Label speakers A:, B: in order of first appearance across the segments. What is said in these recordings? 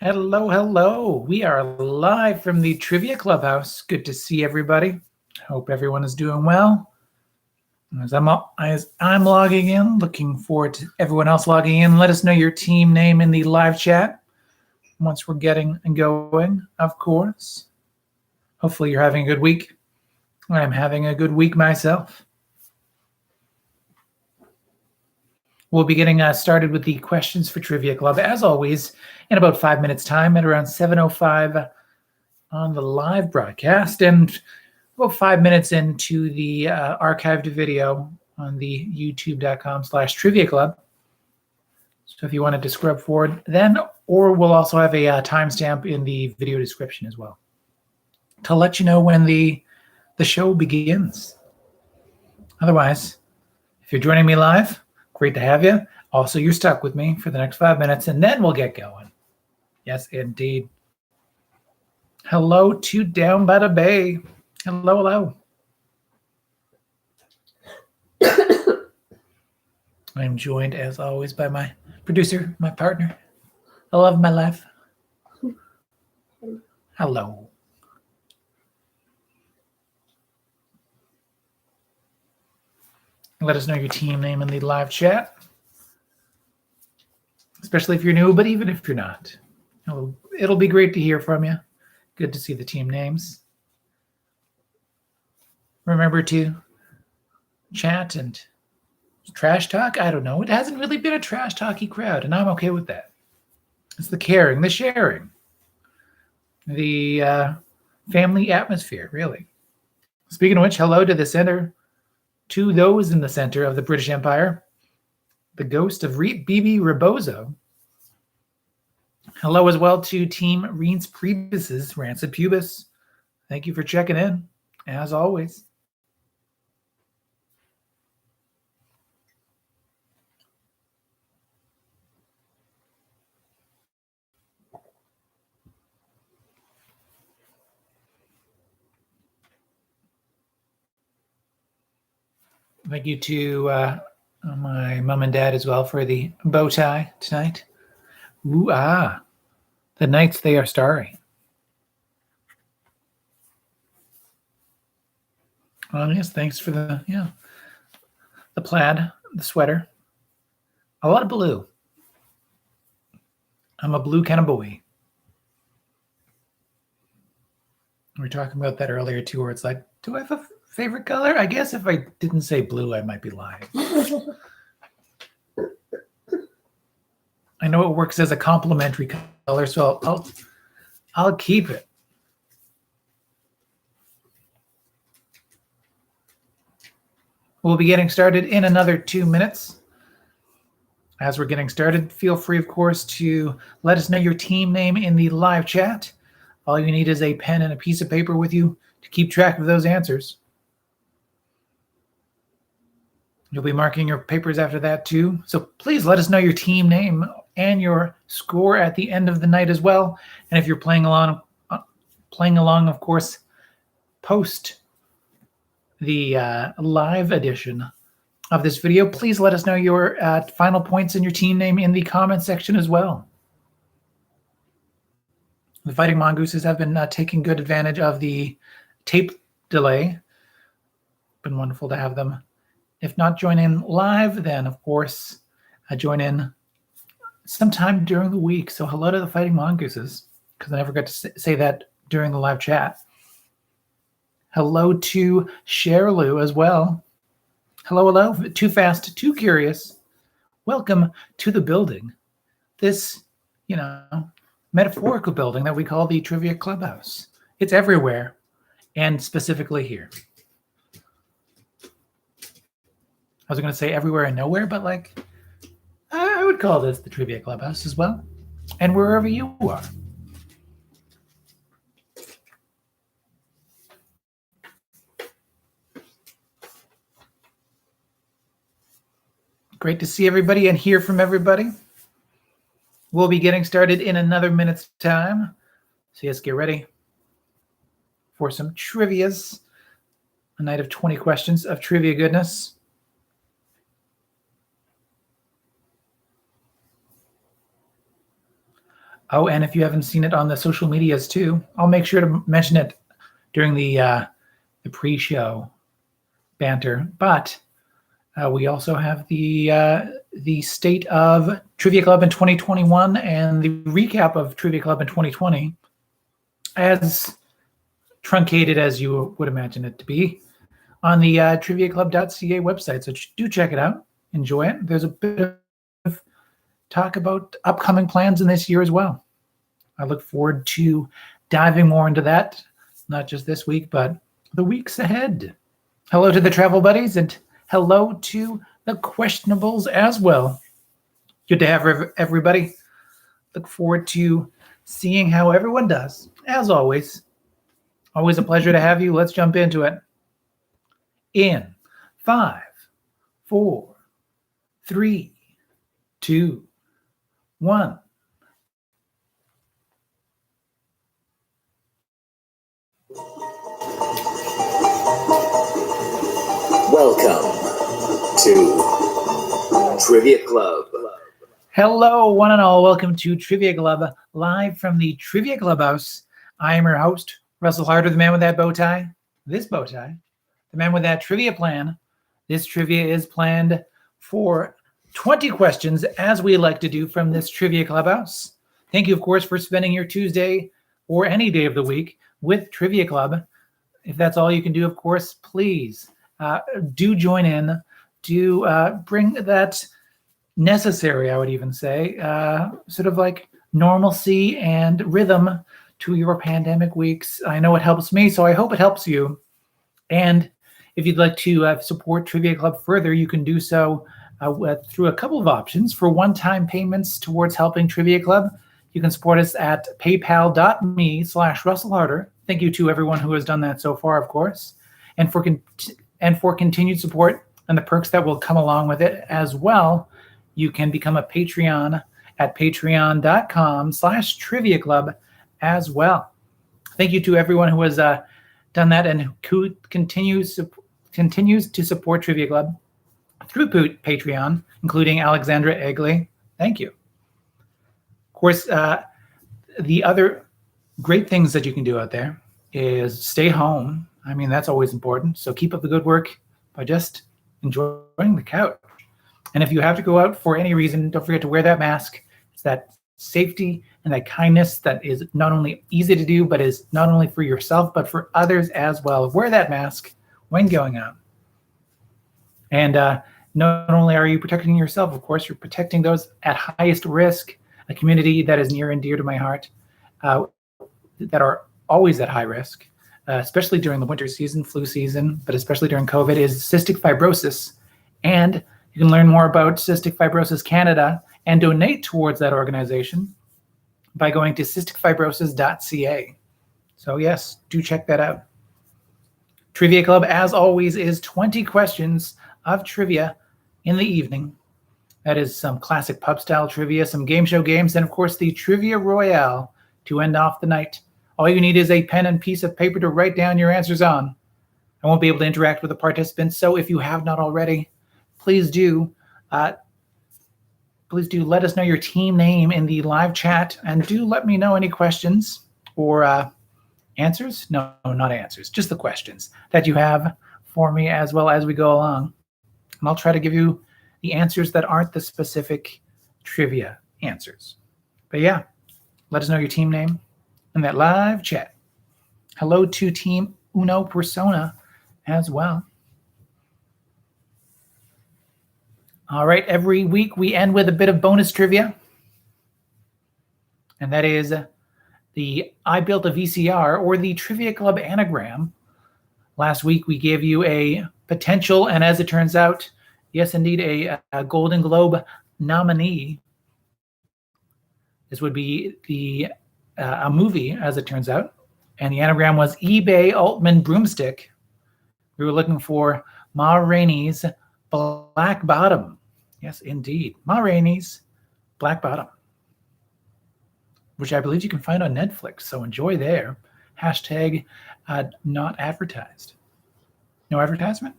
A: Hello, hello. We are live from the Trivia Clubhouse. Good to see everybody. Hope everyone is doing well. As I'm logging in, looking forward to everyone else logging in. Let us know your team name in the live chat once we're getting going, of course. Hopefully you're having a good week. I'm having a good week myself. We'll be getting started with the questions for Trivia Club, as always, in about 5 minutes' time at around 7:05 on the live broadcast, and about 5 minutes into the archived video on the youtube.com/Trivia Club. So if you wanted to scrub forward then, or we'll also have a timestamp in the video description as well to let you know when the show begins. Otherwise, if you're joining me live, great to have you. Also, you're stuck with me for the next 5 minutes, and then we'll get going. Yes, indeed. Hello to Down by the Bay. Hello, hello. I'm joined, as always, by my producer, my partner, the love of my life. Hello. Let us know your team name in the live chat, especially if you're new, but even if you're not. It'll be great to hear from you. Good to see the team names. Remember to chat and trash talk. I don't know. It hasn't really been a trash talky crowd, and I'm okay with that. It's the caring, the sharing, the family atmosphere, really. Speaking of which, hello to the center, to those in the center of the British Empire, the ghost of Bibi Rebozo. Hello as well to Team Reince Priebus's Rancid Pubis. Thank you for checking in, as always. Thank you to my mom and dad as well for the bow tie tonight. Ooh, the nights they are starry. Yes, thanks for the plaid, the sweater. A lot of blue. I'm a blue kind of boy. We were talking about that earlier too, where it's like, do I have a favorite color? I guess if I didn't say blue, I might be lying. I know it works as a complementary color, so I'll keep it. We'll be getting started in another 2 minutes. As we're getting started, feel free, of course, to let us know your team name in the live chat. All you need is a pen and a piece of paper with you to keep track of those answers. You'll be marking your papers after that too. So please let us know your team name and your score at the end of the night as well. And if you're playing along, of course, post the live edition of this video, please let us know your final points and your team name in the comment section as well. The Fighting Mongooses have been taking good advantage of the tape delay. Been wonderful to have them. If not join in live, then of course join in sometime during the week. So hello to the Fighting Mongooses, because I never got to say that during the live chat. Hello to Sherlou as well. Hello. Too fast, too curious. Welcome to the building. This, metaphorical building that we call the Trivia Clubhouse. It's everywhere, and specifically here. I was going to say everywhere and nowhere, but I would call this the Trivia Clubhouse as well, and wherever you are. Great to see everybody and hear from everybody. We'll be getting started in another minute's time. So yes, get ready for some trivias. A night of 20 questions of trivia goodness. Oh, and if you haven't seen it on the social medias too, I'll make sure to mention it during the pre-show banter. But we also have the state of Trivia Club in 2021 and the recap of Trivia Club in 2020, as truncated as you would imagine it to be, on the triviaclub.ca website. So do check it out. Enjoy it. There's a bit of talk about upcoming plans in this year as well. I look forward to diving more into that, not just this week, but the weeks ahead. Hello to the travel buddies and hello to the questionables as well. Good to have everybody. Look forward to seeing how everyone does. As always a pleasure to have you. Let's jump into it. In 5, 4, 3, 2, 1.
B: Welcome to Trivia Club.
A: Hello, one and all. Welcome to Trivia Club, live from the Trivia Clubhouse. I am your host, Russel Harder, the man with that bow tie. This bow tie. The man with that trivia plan. This trivia is planned for 20 questions, as we like to do from this Trivia Clubhouse. Thank you, of course, for spending your Tuesday or any day of the week with Trivia Club. If that's all you can do, of course, please do join in. Do bring that necessary, I would even say, sort of like normalcy and rhythm to your pandemic weeks. I know it helps me, so I hope it helps you. And if you'd like to support Trivia Club further, you can do so through a couple of options. For one-time payments towards helping Trivia Club, you can support us at paypal.me/Russel Harder. Thank you to everyone who has done that so far, of course. And for continued support and the perks that will come along with it as well, you can become a Patreon at patreon.com/Trivia Club as well. Thank you to everyone who has done that and who continues to support Trivia Club through Patreon, including Alexandra Egley. Thank you. Of course, the other great things that you can do out there is stay home. I mean, that's always important. So keep up the good work by just enjoying the couch. And if you have to go out for any reason, don't forget to wear that mask. It's that safety and that kindness that is not only easy to do, but is not only for yourself, but for others as well. Wear that mask when going out. And not only are you protecting yourself, of course, you're protecting those at highest risk, a community that is near and dear to my heart, that are always at high risk, especially during the winter season, flu season, but especially during COVID, is cystic fibrosis. And you can learn more about Cystic Fibrosis Canada and donate towards that organization by going to cysticfibrosis.ca. So yes, do check that out. Trivia Club, as always, is 20 questions of trivia in the evening. That is some classic pub-style trivia, some game show games, and of course the Trivia Royale to end off the night. All you need is a pen and piece of paper to write down your answers on. I won't be able to interact with the participants, so if you have not already, please do let us know your team name in the live chat, and do let me know any questions or answers. No, not answers, just the questions that you have for me as well as we go along. And I'll try to give you the answers that aren't the specific trivia answers. But yeah, let us know your team name in that live chat. Hello to Team Uno Persona as well. All right, every week we end with a bit of bonus trivia. And that is the I Built a VCR, or the Trivia Club anagram. Last week we gave you a potential, and as it turns out, yes, indeed, a Golden Globe nominee. This would be a movie, as it turns out. And the anagram was eBay Altman Broomstick. We were looking for Ma Rainey's Black Bottom. Yes, indeed. Ma Rainey's Black Bottom, which I believe you can find on Netflix. So enjoy there. Hashtag not advertised. No advertisement?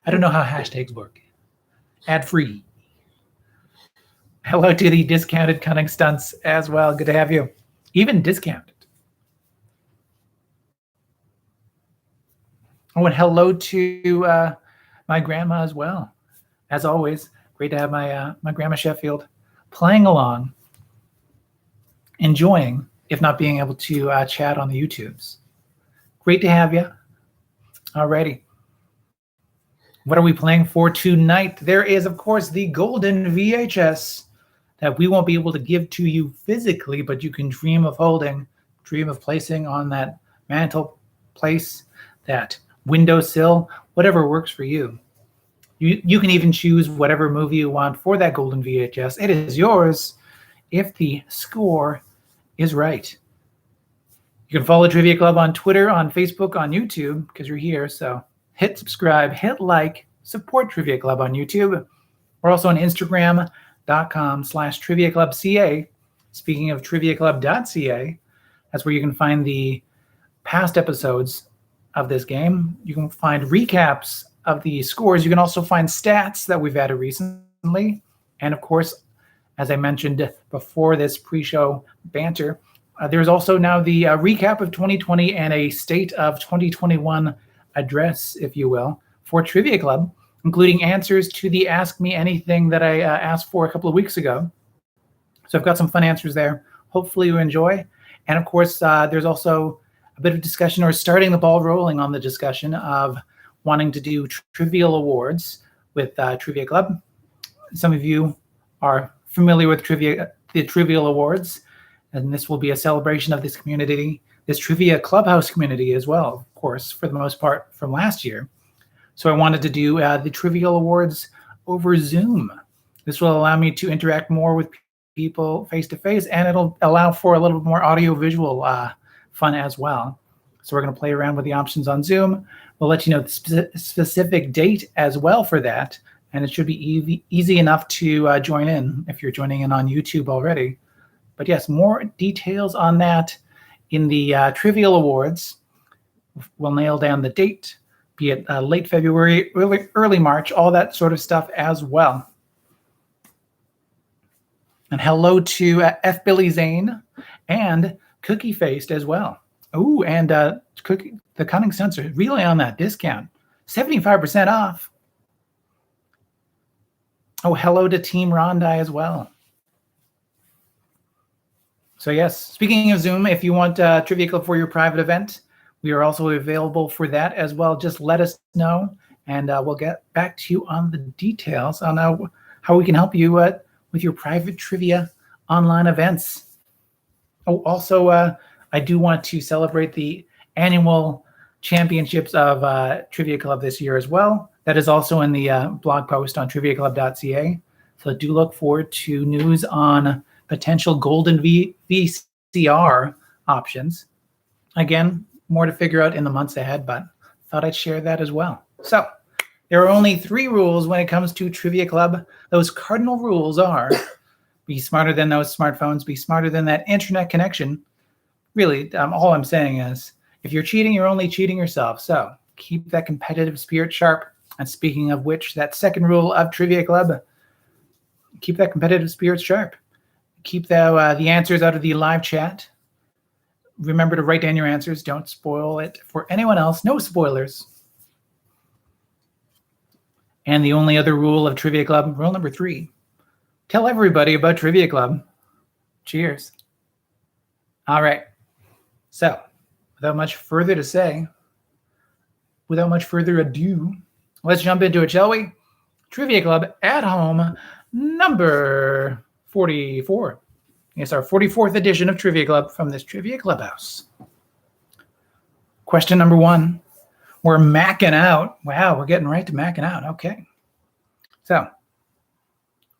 A: I don't know how hashtags work. Ad free. Hello to the discounted cunning stunts as well. Good to have you. Even discounted. Oh, and hello to my grandma as well. As always, great to have my grandma Sheffield playing along, enjoying, if not being able to chat on the YouTubes. Great to have you. Alrighty. What are we playing for tonight? There is, of course, the golden VHS that we won't be able to give to you physically, but you can dream of holding, dream of placing on that mantle place, that windowsill, whatever works for you. You can even choose whatever movie you want for that golden VHS. It is yours if the score is right. You can follow Trivia Club on Twitter, on Facebook, on YouTube, because you're here. So hit subscribe, hit like, support Trivia Club on YouTube. We're also on Instagram.com/TriviaClubCA. Speaking of TriviaClub.ca, that's where you can find the past episodes of this game. You can find recaps of the scores. You can also find stats that we've added recently. And of course, as I mentioned before this pre-show banter, there's also now the recap of 2020 and a state of 2021 address, if you will, for Trivia Club, including answers to the Ask Me Anything that I asked for a couple of weeks ago. So I've got some fun answers there. Hopefully you enjoy. And of course, there's also a bit of discussion, or starting the ball rolling on the discussion of wanting to do trivial awards with Trivia Club. Some of you are familiar with the Trivial Awards, and this will be a celebration of this community, this Trivia Clubhouse community as well, of course, for the most part from last year. So I wanted to do the Trivial Awards over Zoom. This will allow me to interact more with people face-to-face, and it'll allow for a little bit more audio-visual fun as well. So we're going to play around with the options on Zoom. We'll let you know the specific date as well for that, and it should be easy enough to join in if you're joining in on YouTube already. But yes, more details on that in the Trivial Awards. We'll nail down the date, be it late February, early March, all that sort of stuff as well. And hello to F. Billy Zane and Cookie Faced as well. Oh, and the Cunning Stunts are really on that discount, 75% off. Oh, hello to Team Rondai as well. So yes, speaking of Zoom, if you want Trivia Club for your private event, we are also available for that as well. Just let us know, and we'll get back to you on the details on how we can help you with your private trivia online events. Oh, also, I do want to celebrate the annual championships of Trivia Club this year as well. That is also in the blog post on TriviaClub.ca. So do look forward to news on potential golden VCR options. Again, more to figure out in the months ahead, but thought I'd share that as well. So there are only 3 rules when it comes to Trivia Club. Those cardinal rules are: be smarter than those smartphones, be smarter than that internet connection. Really, all I'm saying is, if you're cheating, you're only cheating yourself. So keep that competitive spirit sharp. And speaking of which, that second rule of Trivia Club, keep that competitive spirit sharp. Keep the answers out of the live chat. Remember to write down your answers. Don't spoil it for anyone else. No spoilers. And the only other rule of Trivia Club, rule number 3, tell everybody about Trivia Club. Cheers. All right. So without much further ado, let's jump into it, shall we? Trivia Club at Home number 44. It's our 44th edition of Trivia Club from this Trivia Clubhouse. Question number 1. We're macking out. Wow, we're getting right to macking out. Okay. So,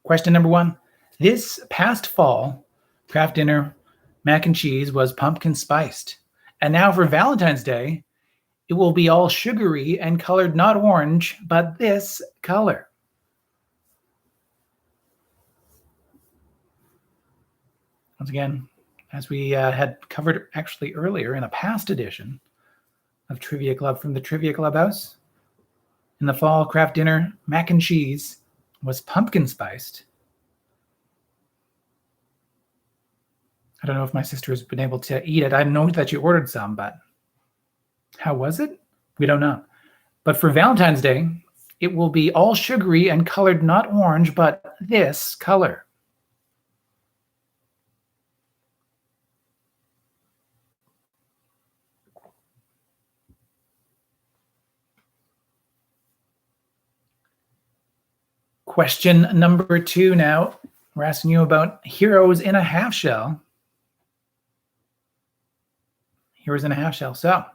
A: question number 1. This past fall, Kraft Dinner mac and cheese was pumpkin spiced. And now for Valentine's Day, it will be all sugary and colored not orange, but this color. Once again, as we had covered actually earlier in a past edition of Trivia Club from the Trivia Clubhouse, in the fall, Kraft Dinner mac and cheese was pumpkin spiced. I don't know if my sister has been able to eat it. I know that she ordered some, but how was it? We don't know. But for Valentine's Day, it will be all sugary and colored not orange, but this color. Question number 2 now. We're asking you about heroes in a half shell. Heroes in a half shell. So,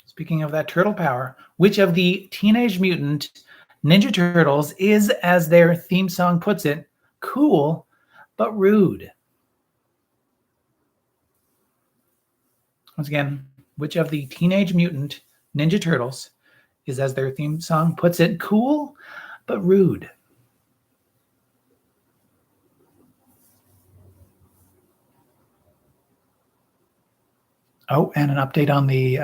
A: speaking of that turtle power, which of the Teenage Mutant Ninja Turtles is, as their theme song puts it, cool but rude? Once again, which of the Teenage Mutant Ninja Turtles is, as their theme song puts it, cool but rude? Oh, and an update on the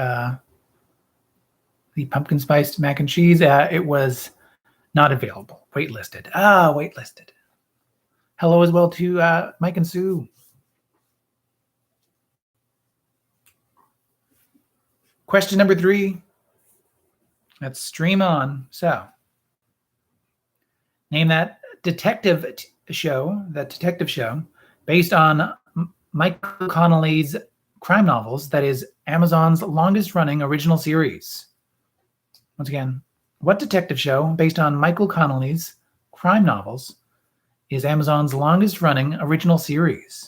A: pumpkin spiced mac and cheese. It was not available. Waitlisted. Waitlisted. Hello as well to Mike and Sue. Question number 3. Let's stream on. So, name that detective show based on Michael Connelly's crime novels that is Amazon's longest running original series. Once again, what detective show based on Michael Connelly's crime novels is Amazon's longest running original series?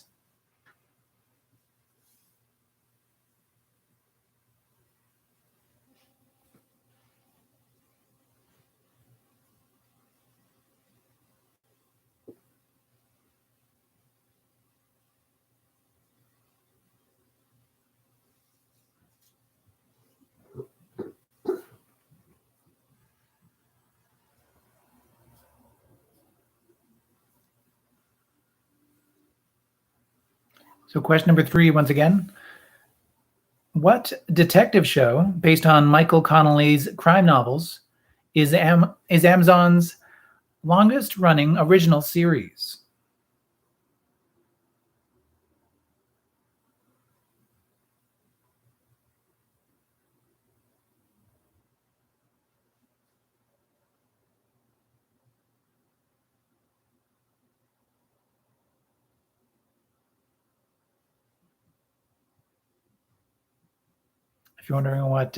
A: So question number 3, once again, what detective show based on Michael Connelly's crime novels is Amazon's longest running original series? If you're wondering what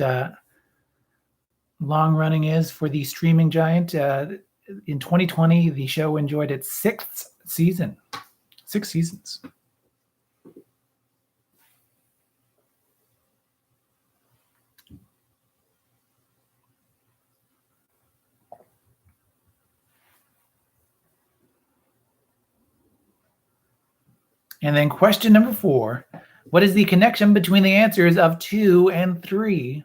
A: long running is for the streaming giant, in 2020, the show enjoyed its 6th season. 6 seasons. And then question number 4, what is the connection between the answers of 2 and 3?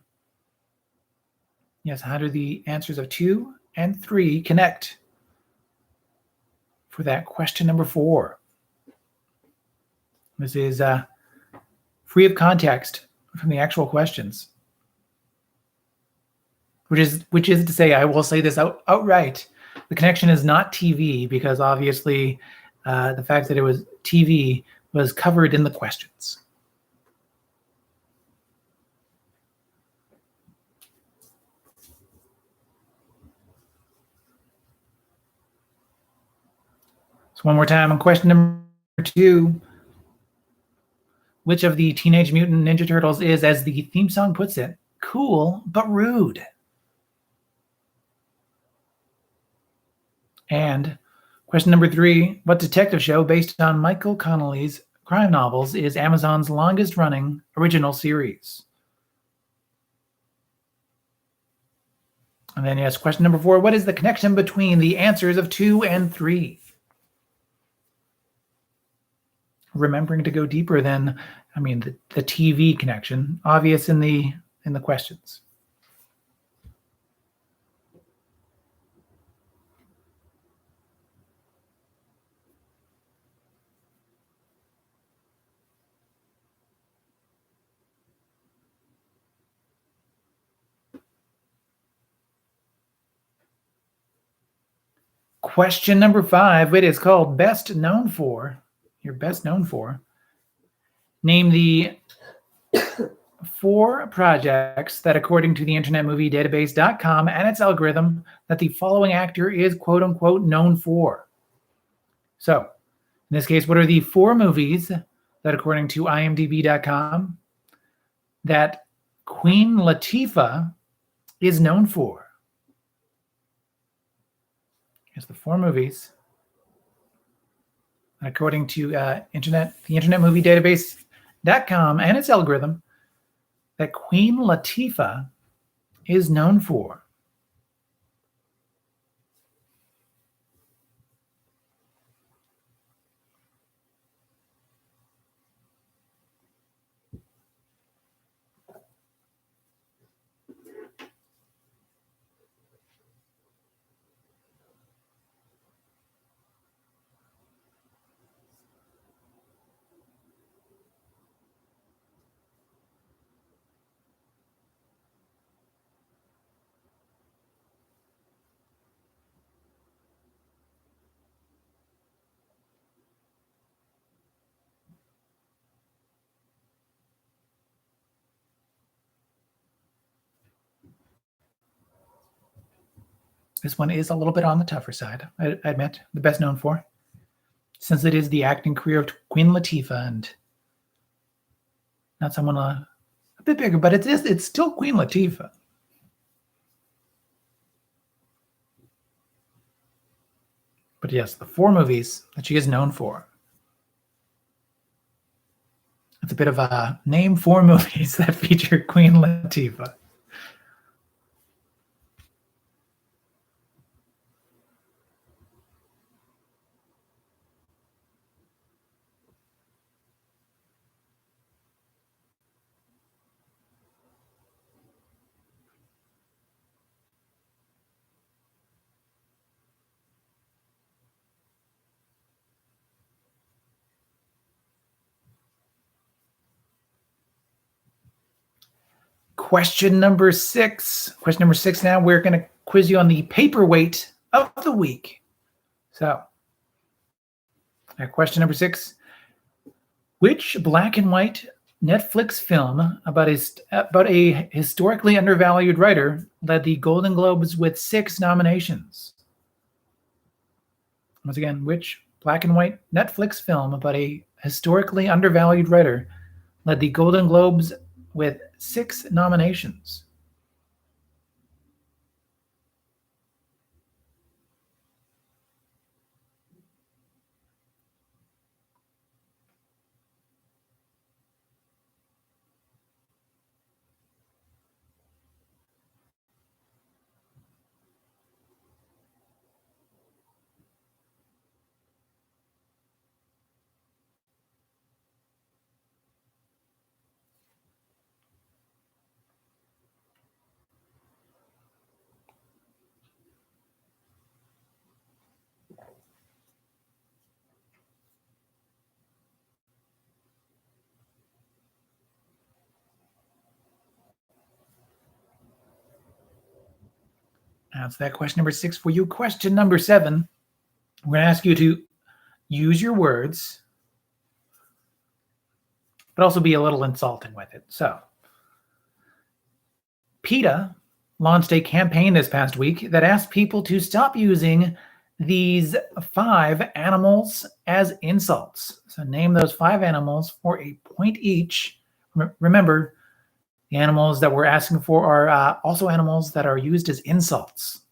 A: Yes, how do the answers of 2 and 3 connect? For that question number 4. This is free of context from the actual questions. Which is to say, I will say this outright. The connection is not TV, because obviously the fact that it was TV was covered in the questions. So one more time on question number 2. Which of the Teenage Mutant Ninja Turtles is, as the theme song puts it, cool but rude? And question number 3, what detective show based on Michael Connelly's crime novels is Amazon's longest running original series? And then yes, question number 4, what is the connection between the answers of 2 and 3? Remembering to go deeper than, the TV connection, obvious in the questions. Question number 5, it is called best known for. You're best known for. Name the 4 projects that, according to the Internet Movie Database.com and its algorithm, that the following actor is quote unquote known for. So, in this case, what are the 4 movies that, according to IMDb.com, that Queen Latifah is known for? Here's the 4 movies. And according to the Internet Movie Database.com and its algorithm, that Queen Latifah is known for. This one is a little bit on the tougher side, I admit. The best known for, since it is the acting career of Queen Latifah and not someone a bit bigger, but it's still Queen Latifah. But yes, the 4 movies that she is known for. It's a bit of a name 4 movies that feature Queen Latifah. Question number 6. Question number 6 now. We're going to quiz you on the paperweight of the week. So, question number 6. Which black and white Netflix film about a historically undervalued writer led the Golden Globes with 6 nominations? Once again, which black and white Netflix film about a historically undervalued writer led the Golden Globes with 6 nominations? That's that question number 6 for you. Question number 7. We're going to ask you to use your words, but also be a little insulting with it. So, PETA launched a campaign this past week that asked people to stop using these 5 animals as insults. So name those 5 animals for a point each. Remember, the animals that we're asking for are also animals that are used as insults.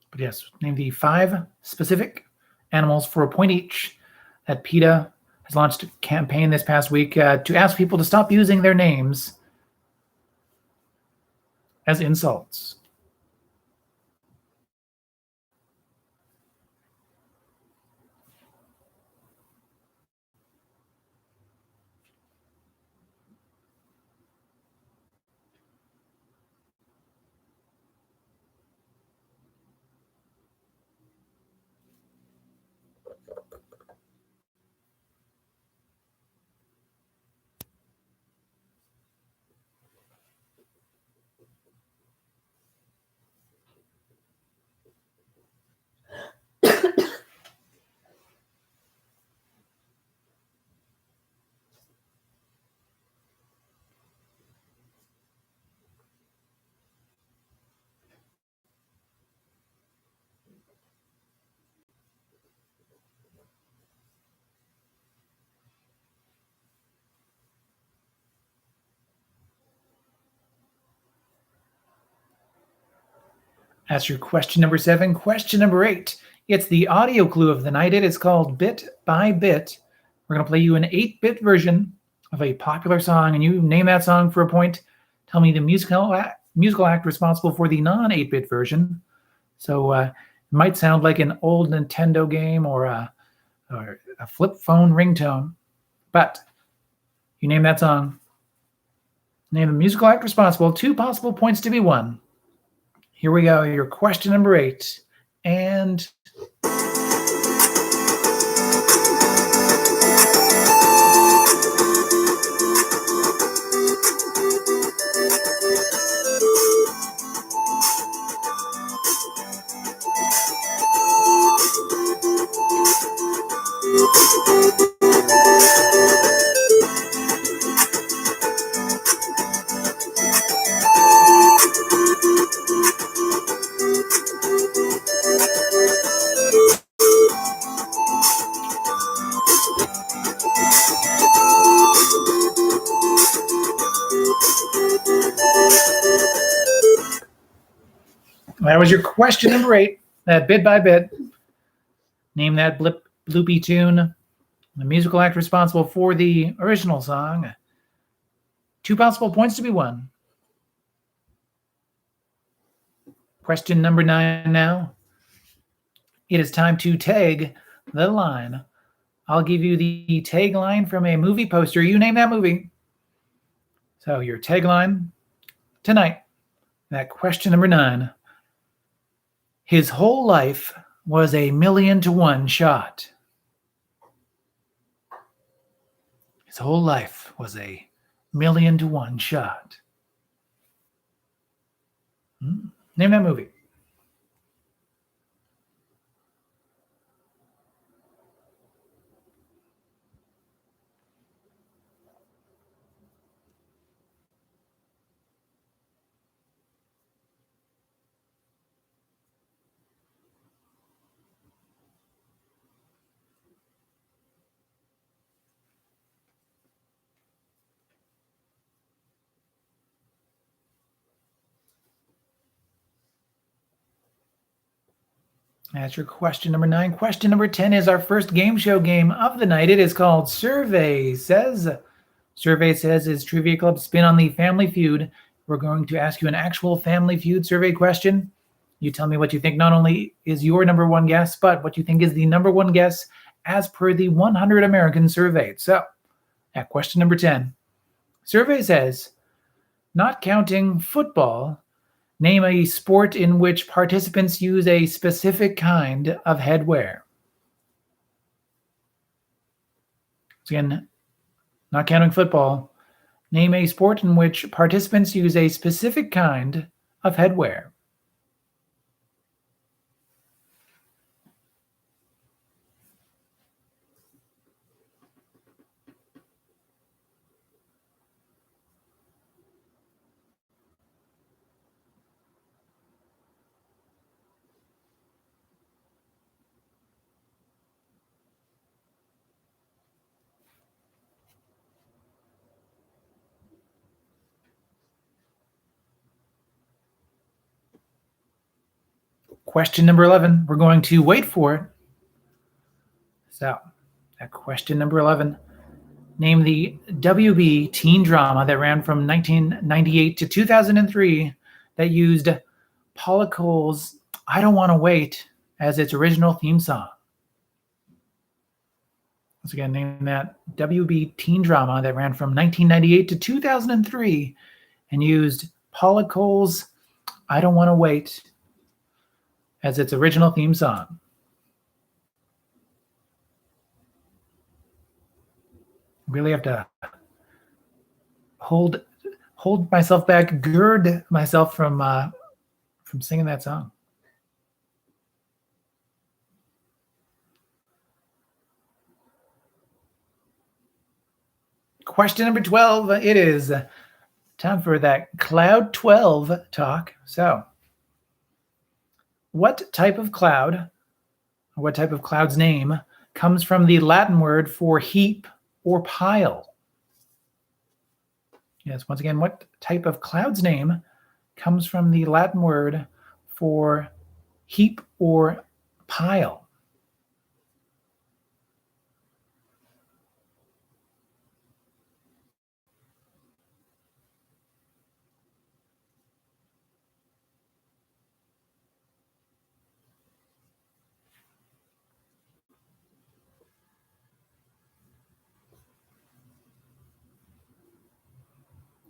A: But yes, name the 5 specific animals for a point each that PETA has launched a campaign this past week to ask people to stop using their names as insults. That's your question number 7. Question number 8. It's the audio clue of the night. It is called Bit by Bit. We're going to play you an 8-bit version of a popular song, and you name that song for a point. Tell me the musical act responsible for the non-8-bit version. So it might sound like an old Nintendo game or a flip phone ringtone, but you name that song. Name the musical act responsible. 2 possible points to be won. Here we go. Your question number 8. And that was your question number 8. That bit by bit. Name that bloopy tune. The musical act responsible for the original song. 2 possible points to be won. Question number 9 now. It is time to tag the line. I'll give you the tagline from a movie poster. You name that movie. So your tagline tonight, that question number 9. His whole life was a 1,000,000-to-1 shot. His whole life was a 1,000,000-to-1 shot. Name that movie. That's your question number 9. Question number 10 is our first game show game of the night. It is called Survey Says. Survey Says is Trivia Club's spin on the Family Feud. We're going to ask you an actual Family Feud survey question. You tell me what you think not only is your number 1 guess, but what you think is the number 1 guess as per the 100 Americans surveyed. So, at question number 10, Survey Says, not counting football, name a sport in which participants use a specific kind of headwear. So again, not counting football, name a sport in which participants use a specific kind of headwear. Question number 11, we're going to wait for it. So, at question number 11, name the WB teen drama that ran from 1998 to 2003 that used Paula Cole's I Don't Want to Wait as its original theme song. Once again, name that WB teen drama that ran from 1998 to 2003 and used Paula Cole's I Don't Want to Wait as its original theme song. Really have to hold myself back, gird myself from singing that song. Question number 12. It is time for that Cloud 12 talk. So, what type of cloud, or what type of cloud's name comes from the Latin word for heap or pile? Yes, once again, what type of cloud's name comes from the Latin word for heap or pile?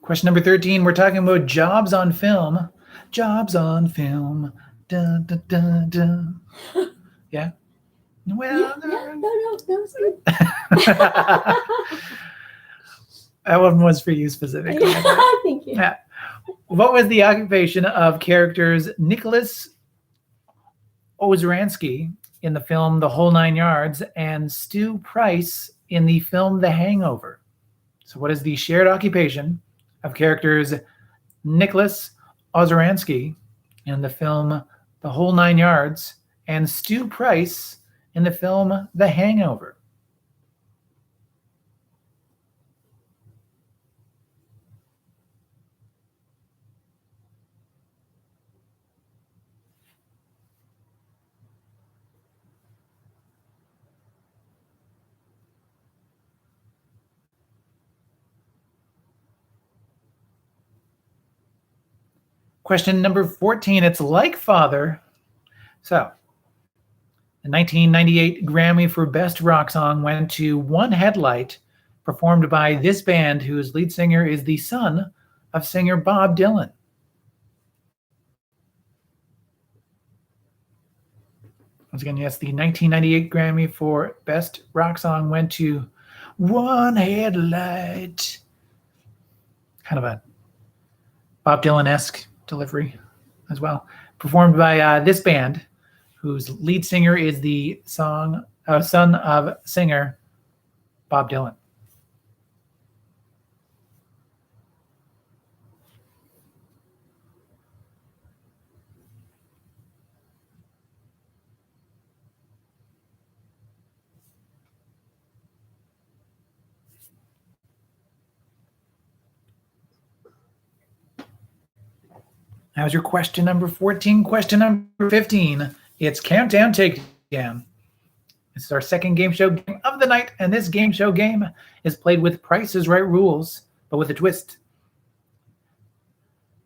A: Question number 13, we're talking about jobs on film. Jobs on film. Dun, dun, dun, dun. Yeah? Well,
C: No, that was good.
A: That one was for you specifically.
C: Thank you.
A: Yeah. What was the occupation of characters Nicholas Ozransky in the film The Whole Nine Yards and Stu Price in the film The Hangover? So what is the shared occupation of characters Nicholas Ozransky in the film The Whole Nine Yards and Stu Price in the film The Hangover? Question number 14. It's like Father. So, the 1998 Grammy for Best Rock Song went to One Headlight, performed by this band whose lead singer is the son of singer Bob Dylan. Once again, yes, the 1998 Grammy for Best Rock Song went to One Headlight. Kind of a Bob Dylan-esque delivery as well. Performed by this band, whose lead singer is the son of singer Bob Dylan. How's your question number 14? Question number 15. It's Countdown Takedown. This is our second game show game of the night, and this game show game is played with Price is Right rules, but with a twist.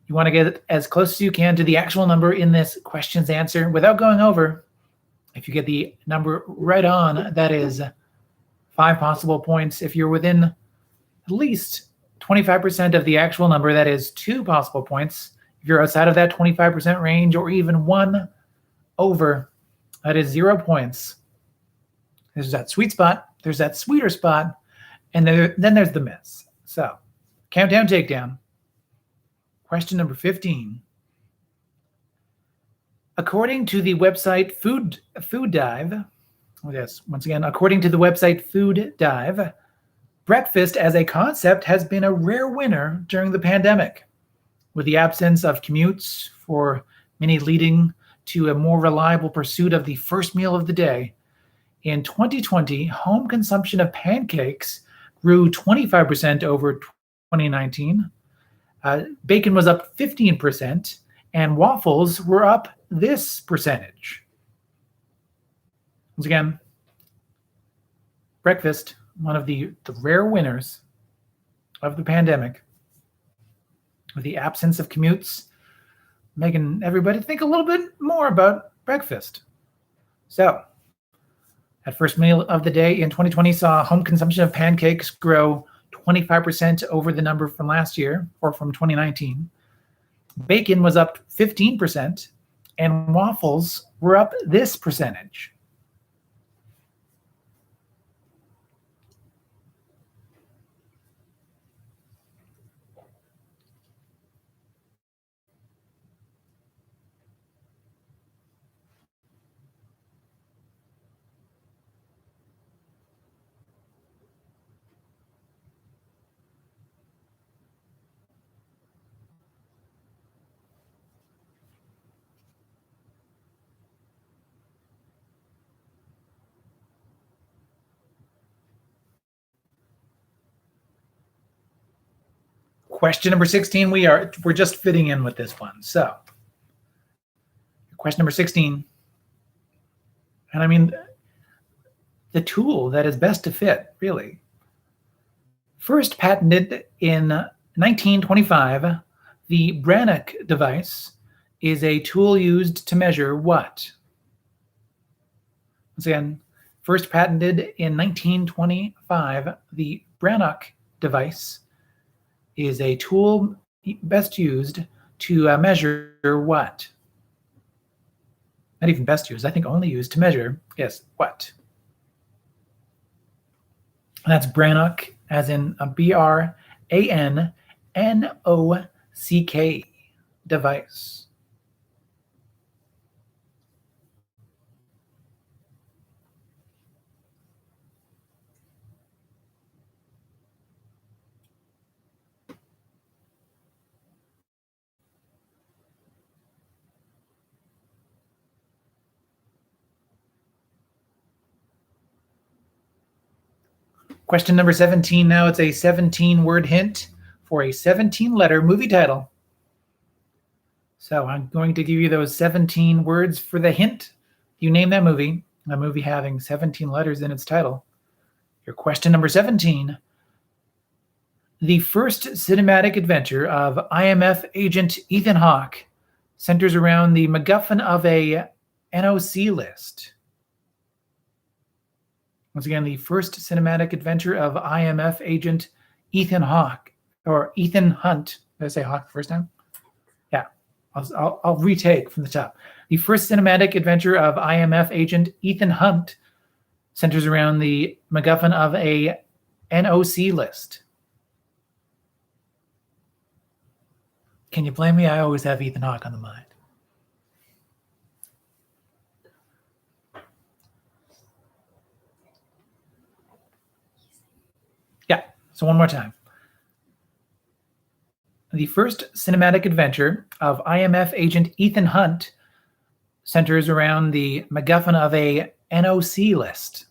A: You want to get as close as you can to the actual number in this question's answer without going over. If you get the number right on, that is 5 possible points. If you're within at least 25% of the actual number, that is 2 possible points. If you're outside of that 25% range or even 1 over, that is 0 points. There's that sweet spot, there's that sweeter spot, and then there's the miss. So, Countdown Takedown. Question number 15. According to the website Food Dive, yes, once again, according to the website Food Dive, breakfast as a concept has been a rare winner during the pandemic, with the absence of commutes for many leading to a more reliable pursuit of the first meal of the day. In 2020, home consumption of pancakes grew 25% over 2019. Bacon was up 15%, and waffles were up this percentage. Once again, breakfast, one of the rare winners of the pandemic, with the absence of commutes, making everybody think a little bit more about breakfast. So, that first meal of the day in 2020 saw home consumption of pancakes grow 25% over the number from last year, or from 2019. Bacon was up 15%, and waffles were up this percentage. Question number 16, we're just fitting in with this one. So, Question number 16. And I mean, the tool that is best to fit, really. First patented in 1925, the Brannock device is a tool used to measure what? Once again, first patented in 1925, the Brannock device is a tool best used to measure what? Not even best used, I think only used to measure, yes, what? And that's Brannock, as in a Brannock device. Question number 17 now. It's a 17-word hint for a 17-letter movie title. So I'm going to give you those 17 words for the hint. You name that movie, a movie having 17 letters in its title. Your question number 17. The first cinematic adventure of IMF agent Ethan Hawke centers around the MacGuffin of a NOC list. Once again, the first cinematic adventure of IMF agent Ethan Hawke, or Ethan Hunt. Did I say Hawke the first time? Yeah, I'll retake from the top. The first cinematic adventure of IMF agent Ethan Hunt centers around the MacGuffin of a NOC list. Can you blame me? I always have Ethan Hawke on the mind. Yeah, so one more time. The first cinematic adventure of IMF agent Ethan Hunt centers around the MacGuffin of a NOC list.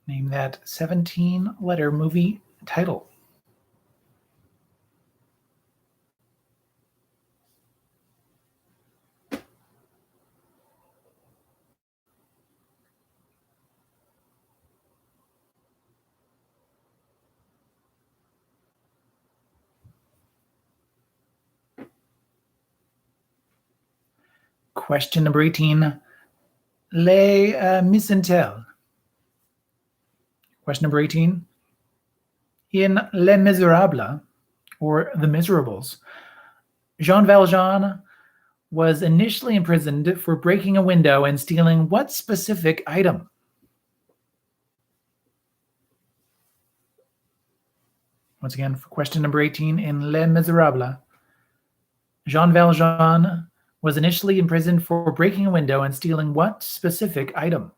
A: Name that 17-letter movie title. Question number 18. Les Miserables. Question number 18. In Les Miserables, or The Miserables, Jean Valjean was initially imprisoned for breaking a window and stealing what specific item? Once again, for question number 18, in Les Miserables, Jean Valjean was initially imprisoned for breaking a window and stealing what specific item?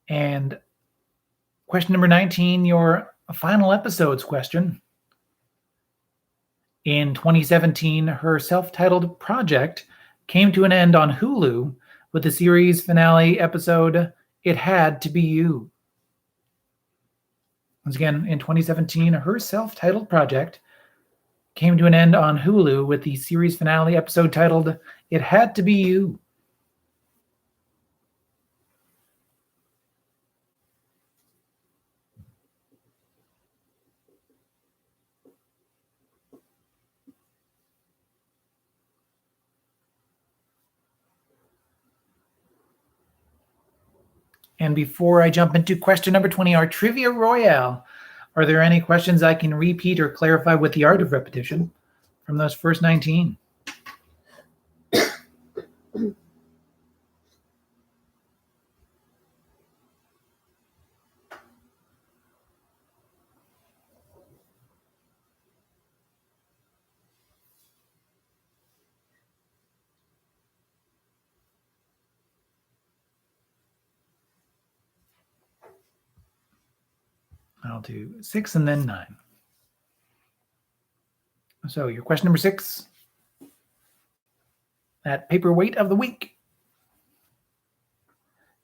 A: And question number 19, your final episodes question. In 2017, her self-titled project came to an end on Hulu with the series finale episode, It Had to Be You. Once again, in 2017, her self-titled project came to an end on Hulu with the series finale episode titled, It Had to Be You. And before I jump into question number 20, our Trivia Royale, are there any questions I can repeat or clarify with the art of repetition from those first 19? I'll do 6 and then 9. So your question number 6, that paperweight of the week.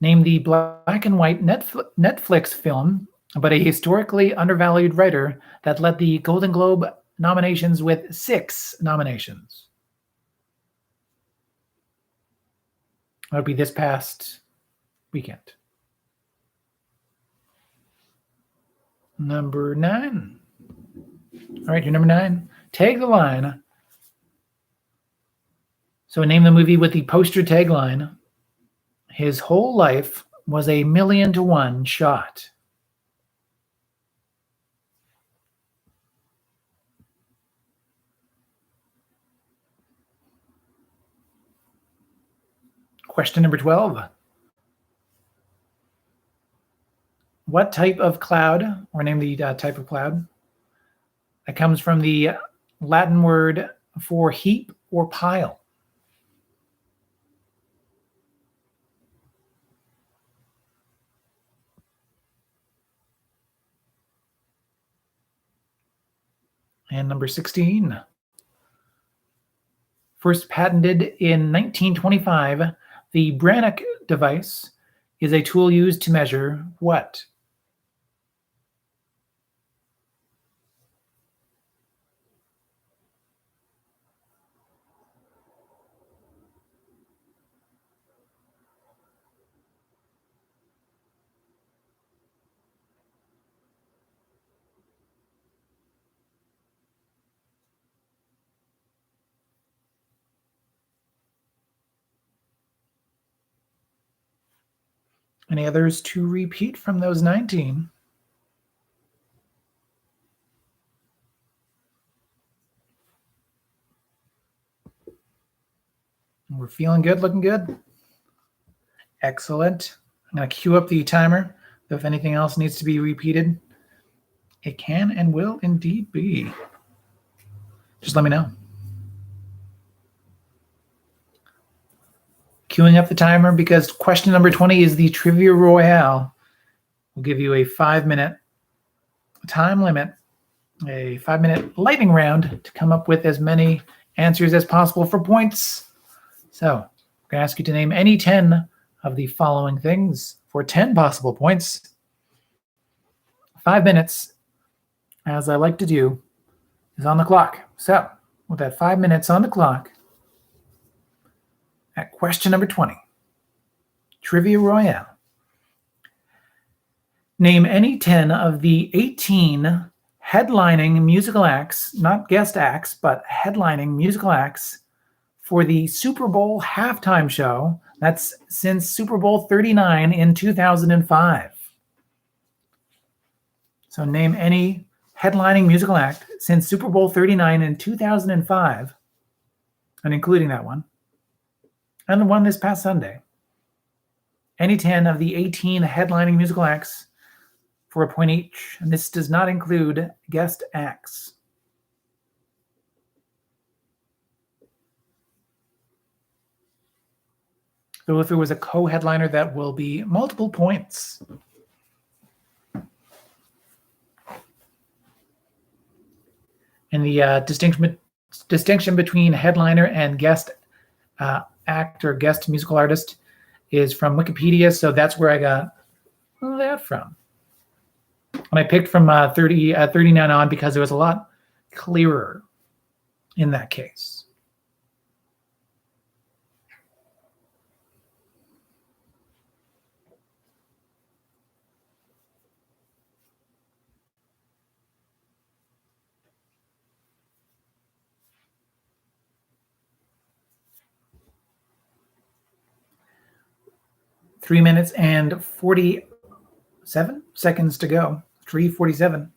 A: Name the black and white Netflix film about a historically undervalued writer that led the Golden Globe nominations with 6 nominations. That would be this past weekend. Number 9. All right, your number 9. Tag the line. So name the movie with the poster tagline, "His whole life was a 1,000,000 to 1 shot." Question number 12. What type of cloud, or name the type of cloud, that comes from the Latin word for heap or pile? And number 16. First patented in 1925, the Brannock device is a tool used to measure what? Any others to repeat from those 19? We're feeling good, looking good. Excellent. I'm going to cue up the timer. If anything else needs to be repeated, it can and will indeed be. Just let me know. Queuing up the timer because question number 20 is the Trivia Royale. We'll give you a 5-minute time limit, a 5-minute lightning round to come up with as many answers as possible for points. So I'm going to ask you to name any 10 of the following things for 10 possible points. 5 minutes, as I like to do, is on the clock. So with that 5 minutes on the clock, at question number 20, Trivia Royale. Name any 10 of the 18 headlining musical acts, not guest acts, but headlining musical acts for the Super Bowl halftime show. That's since Super Bowl 39 in 2005. So name any headlining musical act since Super Bowl 39 in 2005, and including that one, and the one this past Sunday. Any 10 of the 18 headlining musical acts for a point each, and this does not include guest acts. So if it was a co-headliner, that will be multiple points. And the distinction between headliner and guest act or guest musical artist is from Wikipedia, so that's where I got that from. And I picked from 39 on because it was a lot clearer in that case. 3 minutes and 47 seconds to go. 3:47.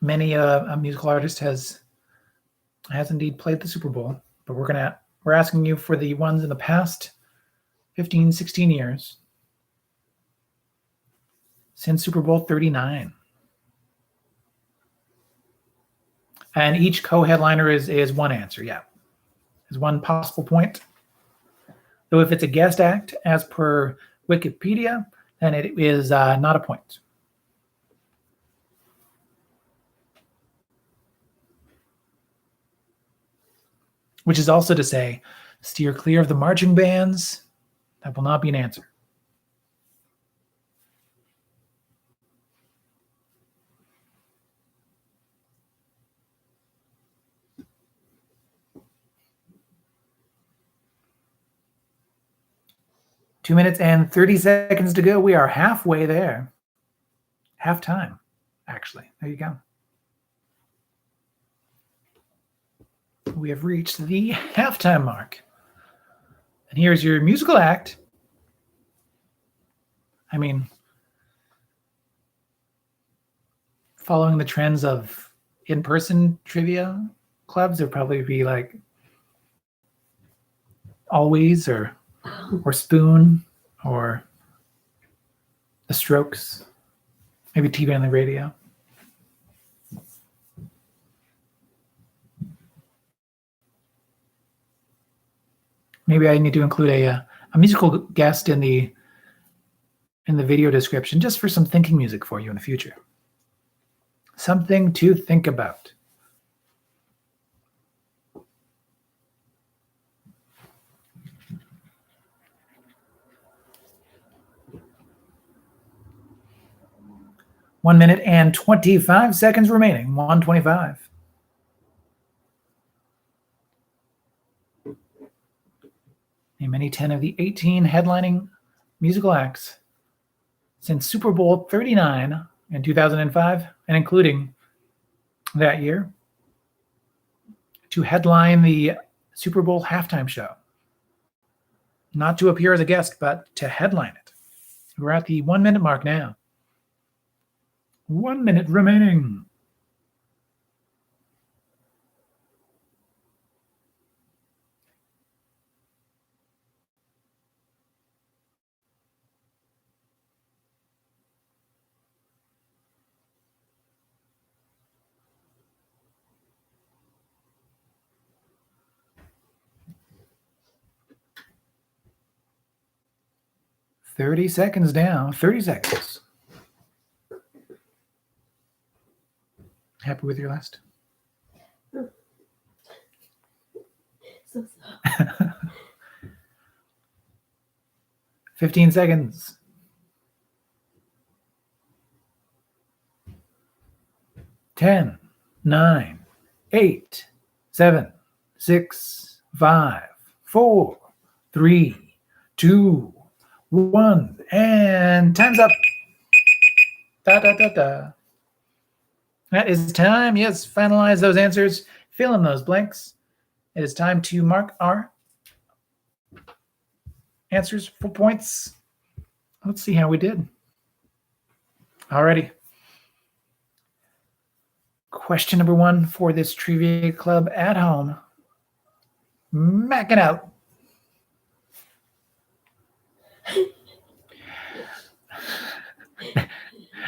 A: Many a musical artist has indeed played the Super Bowl, but we're asking you for the ones in the past 15, 16 years since Super Bowl 39. And each co-headliner is one answer, yeah. Is one possible point. Though if it's a guest act, as per Wikipedia, then it is not a point. Which is also to say, steer clear of the marching bands. That will not be an answer. Two minutes and 30 seconds to go. We are halfway there. Halftime, actually. There you go. We have reached the halftime mark. And here's your musical act. I mean, following the trends of in-person trivia clubs, there'd probably be like Always or Spoon or The Strokes, maybe TV on the radio. Maybe I need to include a musical guest in the video description just for some thinking music for you in the future. Something to think about. One minute and 25 seconds remaining. 1:25. Name any 10 of the 18 headlining musical acts since Super Bowl 39 in 2005, and including that year, to headline the Super Bowl halftime show. Not to appear as a guest, but to headline it. We're at the 1 minute mark now. 1 minute remaining. "30 seconds down. 30 seconds. Happy with your last?
C: So.
A: 15 seconds. 10, 9, 8, 7, 6, 5, 4, 3, 2, 1, and time's up. Da. That is time. Yes, finalize those answers. Fill in those blanks. It is time to mark our answers for points. Let's see how we did. Alrighty. Question number 1 for this Trivia Club at home. Mac it out.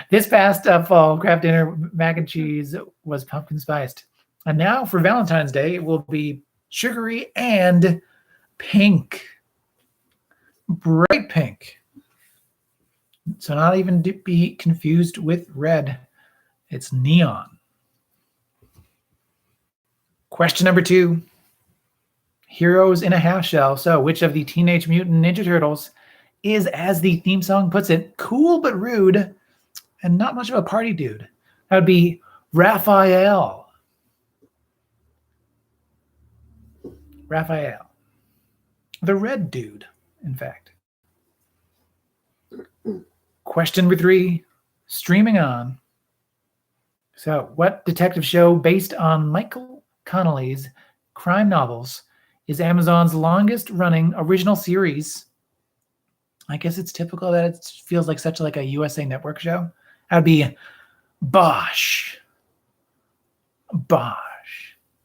A: This past fall craft dinner mac and cheese was pumpkin spiced. And now for Valentine's Day, it will be sugary and pink. Bright pink. So not even to be confused with red. It's neon. Question number 2. Heroes in a half shell. So which of the Teenage Mutant Ninja Turtles is, as the theme song puts it, cool but rude and not much of a party dude? That would be Raphael. The red dude, in fact. Question number 3, streaming on. So, what detective show based on Michael Connelly's crime novels is Amazon's longest-running original series? I guess it's typical that it feels like such like a USA Network show. That'd be Bosch. Bosch.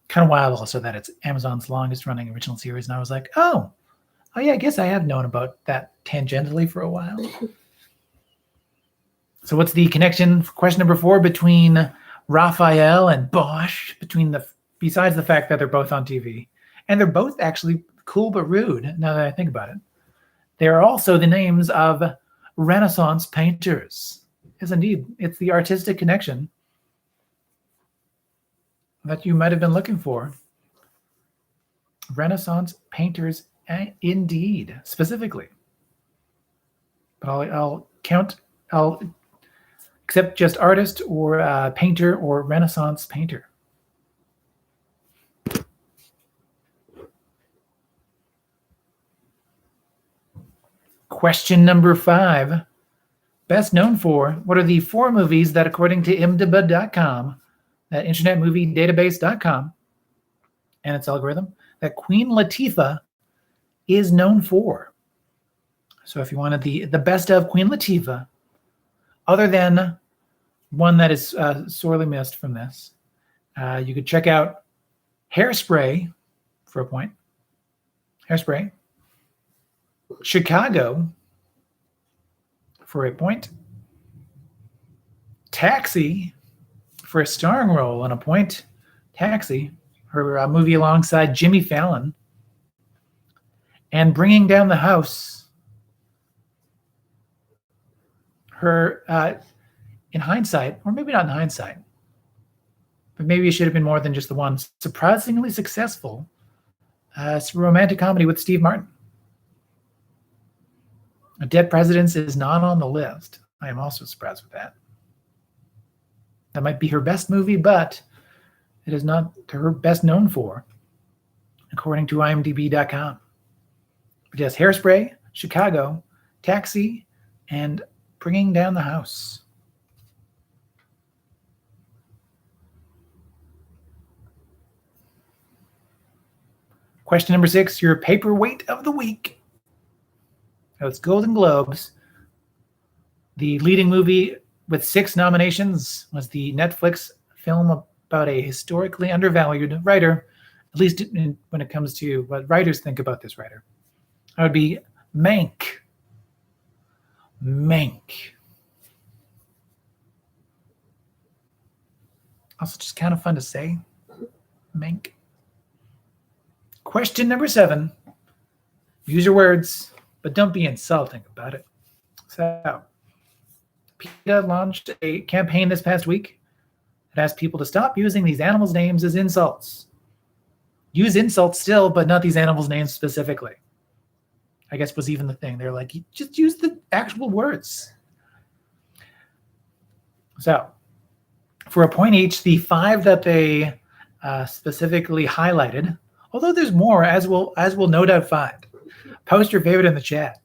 A: Kind of wild also that it's Amazon's longest-running original series, and I was like, oh yeah, I guess I have known about that tangentially for a while. So what's the connection for question number 4 between Raphael and Bosch, besides the fact that they're both on TV? And they're both actually cool but rude, now that I think about it. They are also the names of Renaissance painters. Yes, indeed. It's the artistic connection that you might have been looking for. Renaissance painters, indeed, specifically. But I'll accept just artist or painter or Renaissance painter. Question number 5. Best known for, what are the 4 movies that, according to IMDb.com, that Internet Movie Database.com, and its algorithm, that Queen Latifah is known for? So if you wanted the best of Queen Latifah, other than one that is sorely missed from this, you could check out Hairspray for a point. Hairspray. Chicago for a point. Taxi for a starring role and a point. Taxi, her movie alongside Jimmy Fallon. And Bringing Down the House, her, in hindsight, or maybe not in hindsight, but maybe it should have been more than just the one, surprisingly successful romantic comedy with Steve Martin. Dead Presidents is not on the list. I am also surprised with that. That might be her best movie, but it is not her best known for, according to IMDb.com. But yes, Hairspray, Chicago, Taxi, and Bringing Down the House. Question number 6, your paperweight of the week. So it's Golden Globes. The leading movie with 6 nominations was the Netflix film about a historically undervalued writer, at least when it comes to what writers think about this writer. That would be Mank. Mank. Also just kind of fun to say. Mank. Question number 7. Use your words, but don't be insulting about it. So, PETA launched a campaign this past week that asked people to stop using these animals' names as insults. Use insults still, but not these animals' names specifically. I guess was even the thing. They're like, just use the actual words. So, for a point each, the 5 that they specifically highlighted, although there's more, as we'll no doubt find. Post your favorite in the chat.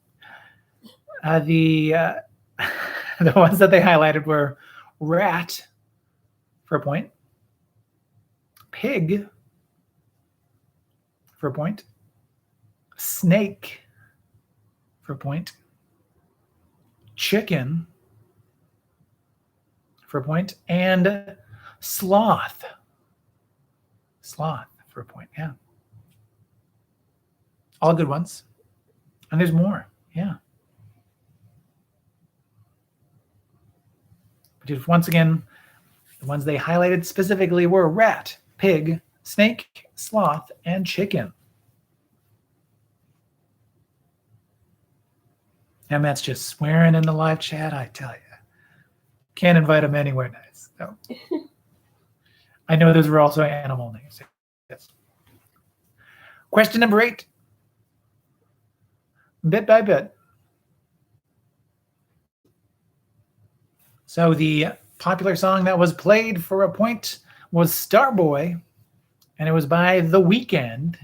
A: The ones that they highlighted were rat for a point, pig for a point, snake for a point, chicken for a point, and sloth. Sloth for a point, yeah. All good ones. And there's more, yeah. But just once again, the ones they highlighted specifically were rat, pig, snake, sloth, and chicken. And Matt's just swearing in the live chat, I tell you. Can't invite him anywhere nice. No. I know those were also animal names. Yes. Question number 8. Bit by bit. So the popular song that was played for a point was Starboy, and it was by The Weeknd,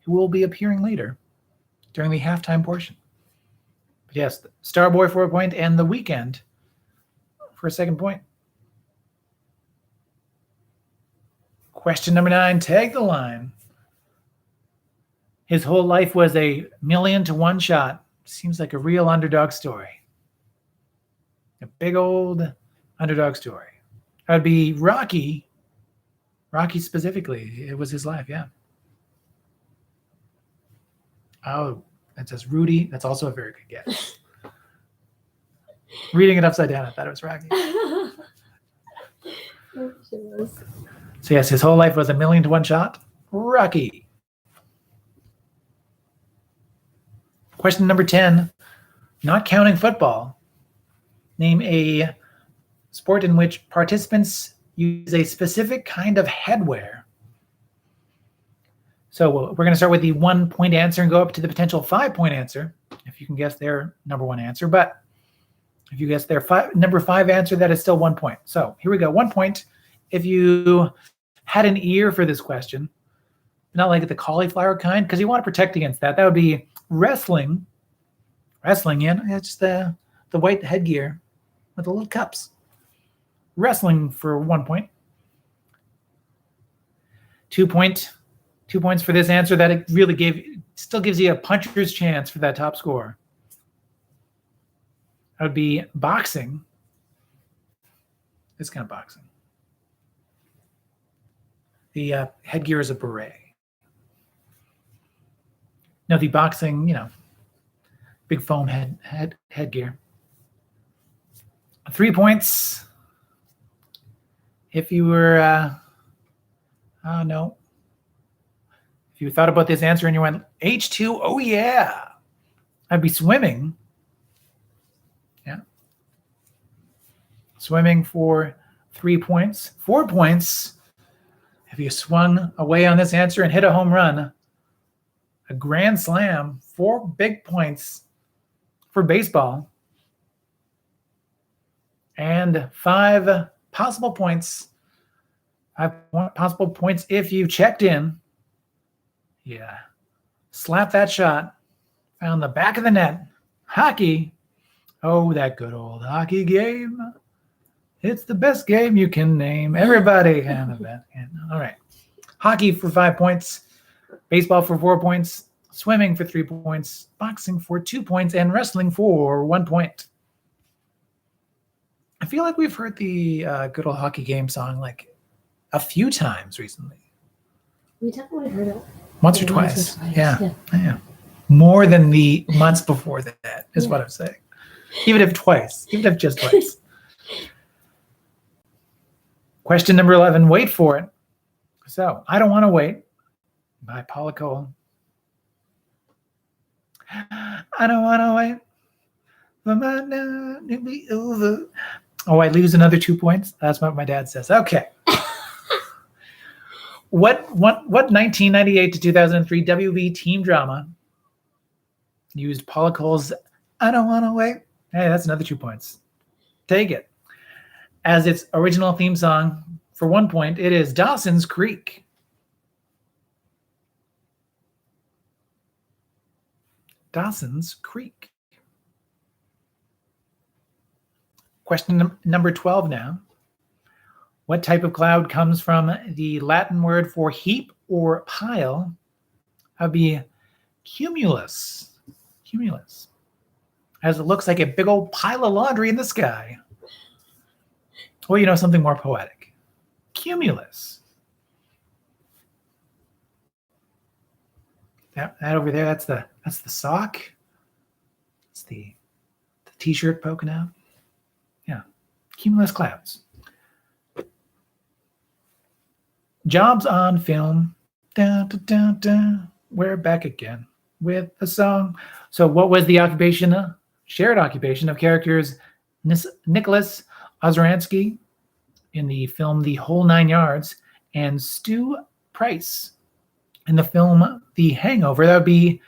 A: who will be appearing later. during the halftime portion. But yes, Starboy for a point and The Weeknd for a second point. Question number 9, tag the line. His whole life was a 1,000,000 to 1 shot. Seems like a real underdog story. A big old underdog story. That would be Rocky. Rocky specifically. It was his life, yeah. Oh, that says Rudy. That's also a very good guess. Reading it upside down, I thought it was Rocky. So yes, his whole life was a 1,000,000 to 1 shot. Rocky. Question number 10, not counting football. Name a sport in which participants use a specific kind of headwear. So we're going to start with the 1-point answer and go up to the potential 5-point answer if you can guess their number 1 answer. But if you guess their number 5 answer, that is still 1 point. So here we go. 1 point if you had an ear for this question, not like the cauliflower kind, because you want to protect against that. That would be wrestling. Wrestling, yeah, it's the white headgear with the little cups. Wrestling for 1 point. 2 points for this answer. That it really still gives you a puncher's chance for that top score. That would be boxing. This kind of boxing. The headgear is a beret. No, the boxing, big foam headgear. 3 points. If you were, no. If you thought about this answer and you went H2, oh yeah, I'd be swimming. Yeah. Swimming for 3 points. 4 points if you swung away on this answer and hit a home run. A grand slam. 4 big points for baseball. And 5 possible points. 5 possible points if you checked in. Yeah. Slap that shot. Found the back of the net. Hockey. Oh, that good old hockey game. It's the best game you can name. Everybody had a bet. All right. Hockey for 5 points. Baseball for 4 points. Swimming for 3 points. Boxing for 2 points. And wrestling for 1 point. I feel like we've heard the good old hockey game song like a few times recently.
C: We definitely heard it.
A: Once or twice. Yeah. More than the months before that is what I'm saying. Even if just twice. Question number 11. Wait for it. So, I Don't Want to Wait by Paula Cole. I don't want to wait for my night to be over. Oh, I lose another 2 points? That's what my dad says. Okay. What 1998 to 2003 WB team drama used Paula Cole's I Don't Want to Wait? Hey, that's another 2 points. Take it. As its original theme song, for 1 point, it is Dawson's Creek. Dawson's Creek. Question number 12 now. What type of cloud comes from the Latin word for heap or pile? That would be cumulus. Cumulus. As it looks like a big old pile of laundry in the sky. Or, something more poetic. Cumulus. That over there, that's the sock. It's the t-shirt poking out. Yeah. Cumulus clouds. Jobs on film. Dun, dun, dun, dun. We're back again with a song. So what was the shared occupation of characters Nicholas Ozeransky in the film The Whole Nine Yards and Stu Price in the film The Hangover? That would be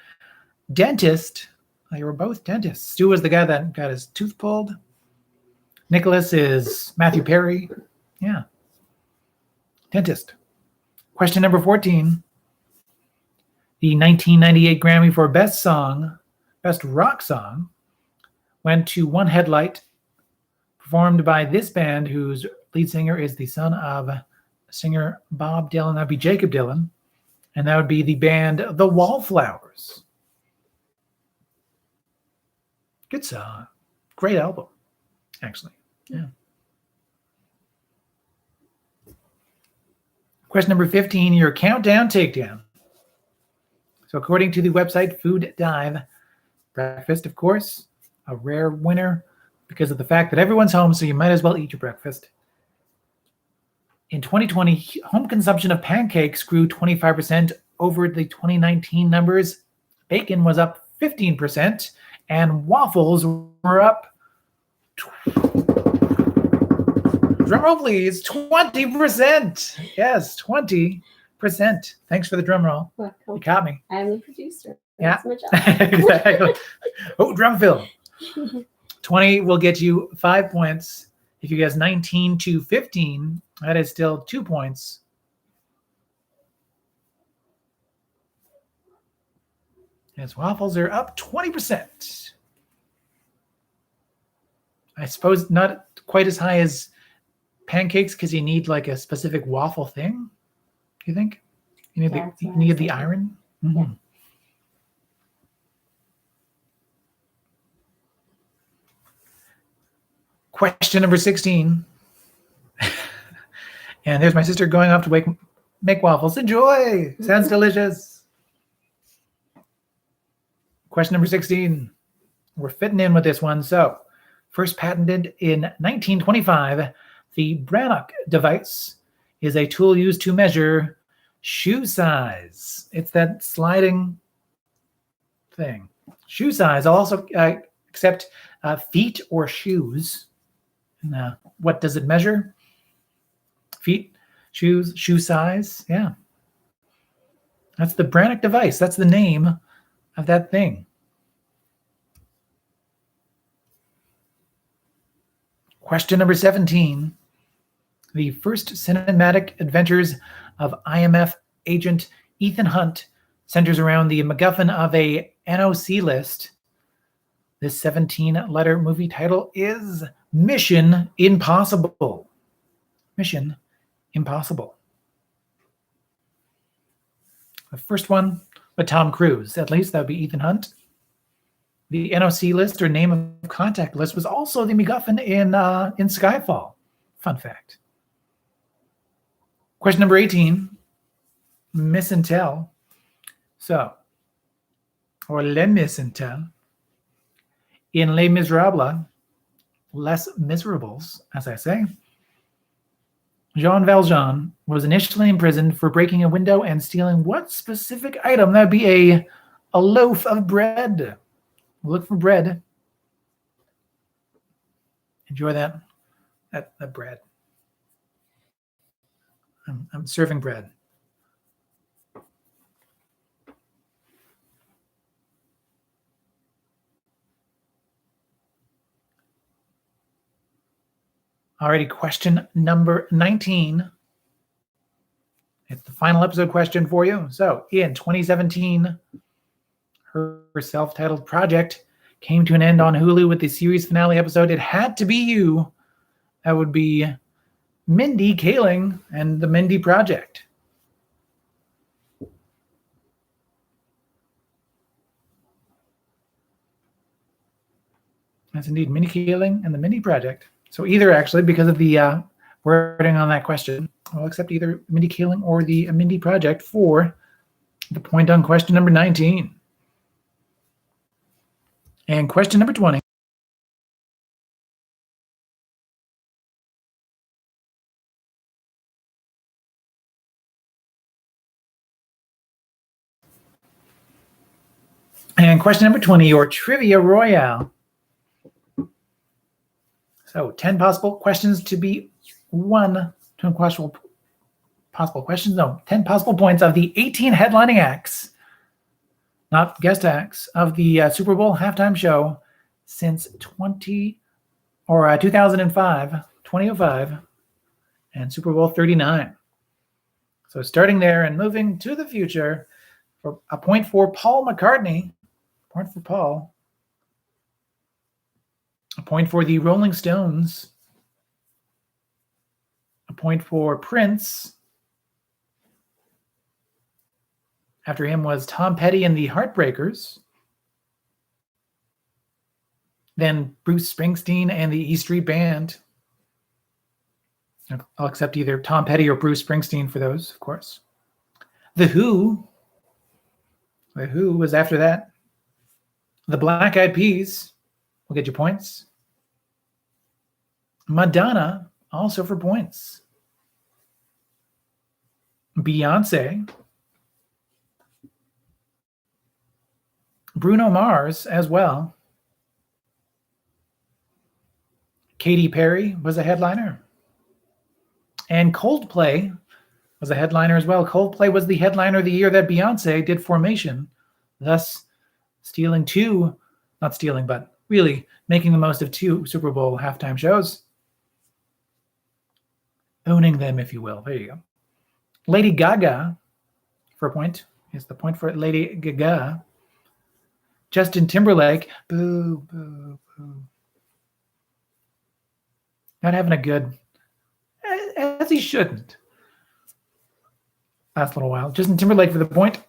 A: dentist. They were both dentists. Stu was the guy that got his tooth pulled. Nicholas is Matthew Perry. Yeah. Dentist. Question number 14. The 1998 Grammy for Best Rock Song, went to One Headlight, performed by this band, whose lead singer is the son of singer Bob Dylan. That'd be Jacob Dylan, and that would be the band The Wallflowers. Good song. Great album, actually. Yeah. Question number 15, your countdown takedown. So according to the website Food Dive, breakfast, of course, a rare winner because of the fact that everyone's home, so you might as well eat your breakfast. In 2020, home consumption of pancakes grew 25% over the 2019 numbers. Bacon was up 15%, and waffles were up, drumroll please, 20%. Yes, 20%. Thanks for the drum roll.
C: Welcome.
A: You caught me.
C: I'm the producer.
A: Yeah.
C: That's my job.
A: Exactly. Oh, drum fill. 20 will get you 5 points. If you guess 19 to 15, that is still 2 points. As waffles are up 20%. I suppose not quite as high as pancakes because you need like a specific waffle thing. You think? You need the iron? Mm-hmm.
C: Yeah.
A: Question number 16. And there's my sister going off to make waffles. Enjoy! Sounds delicious. Question number 16. We're fitting in with this one. So, first patented in 1925, the Brannock device is a tool used to measure shoe size. It's that sliding thing. Shoe size. I'll also accept feet or shoes. And, what does it measure? Feet, shoes, shoe size. Yeah. That's the Brannock device. That's the name of that thing. Question number 17. The first cinematic adventures of IMF agent Ethan Hunt centers around the MacGuffin of a NOC list. This 17-letter movie title is Mission Impossible. Mission Impossible. The first one with Tom Cruise, at least that would be Ethan Hunt. The NOC list, or name of contact list, was also the MacGuffin in Skyfall. Fun fact. Question number 18. Miss and Tell. So, or Les Miss and Tell. In Les Miserables, Les Miserables, as I say, Jean Valjean was initially imprisoned for breaking a window and stealing what specific item? That would be a loaf of bread. Look for bread. Enjoy that bread. I'm serving bread. Alrighty, question number 19. It's the final episode question for you. So, in 2017, her self-titled project came to an end on Hulu with the series finale episode, It Had to Be You. That would be Mindy Kaling and the Mindy Project. That's indeed Mindy Kaling and the Mindy Project. So either, actually, because of the wording on that question, I'll accept either Mindy Kaling or the Mindy Project for the point on question number 19. And question number 20. And question number 20, your Trivia Royale. So 10 possible questions to be won. 10 possible questions, no, 10 possible points of the 18 headlining acts, not guest acts, of the Super Bowl halftime show since 2005, and Super Bowl 39. So starting there and moving to the future, For a point for Paul McCartney. Point for Paul. A point for the Rolling Stones. A point for Prince. After him was Tom Petty and the Heartbreakers. Then Bruce Springsteen and the E Street Band. I'll accept either Tom Petty or Bruce Springsteen for those, of course. The Who. The Who was after that. The Black Eyed Peas will get you points. Madonna, also for points. Beyonce. Bruno Mars as well. Katy Perry was a headliner. And Coldplay was a headliner as well. Coldplay was the headliner the year that Beyonce did Formation, thus not stealing, but really making the most of 2 Super Bowl halftime shows. Owning them, if you will. There you go. Lady Gaga for a point. Is the point for Lady Gaga. Justin Timberlake. Boo, boo, boo. Not having a good, as he shouldn't. Last little while. Justin Timberlake for the point.